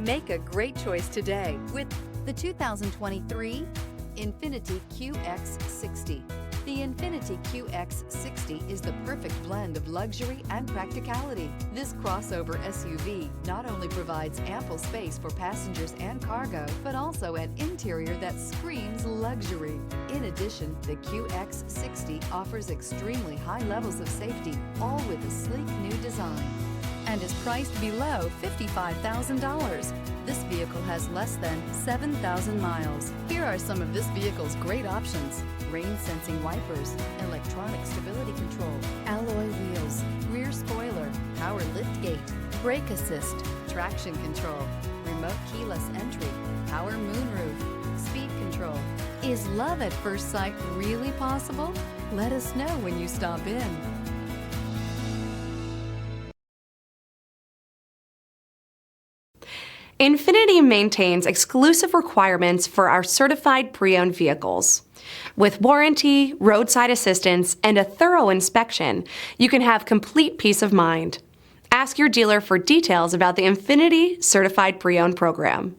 Make a great choice today with the 2023 Infiniti Qx60. The Infiniti Qx60 is the perfect blend of luxury and practicality. This crossover SUV not only provides ample space for passengers and cargo, but also an interior that screams luxury. In addition, the Qx60 offers extremely high levels of safety, all with a sleek new design, and is priced below $55,000. This vehicle has less than 7,000 miles. Here are some of this vehicle's great options: rain-sensing wipers, electronic stability control, alloy wheels, rear spoiler, power liftgate, brake assist, traction control, remote keyless entry, power moonroof, speed control. Is love at first sight really possible? Let us know when you stop in. Infiniti maintains exclusive requirements for our certified pre-owned vehicles. With warranty, roadside assistance, and a thorough inspection, you can have complete peace of mind. Ask your dealer for details about the Infiniti Certified Pre-Owned program.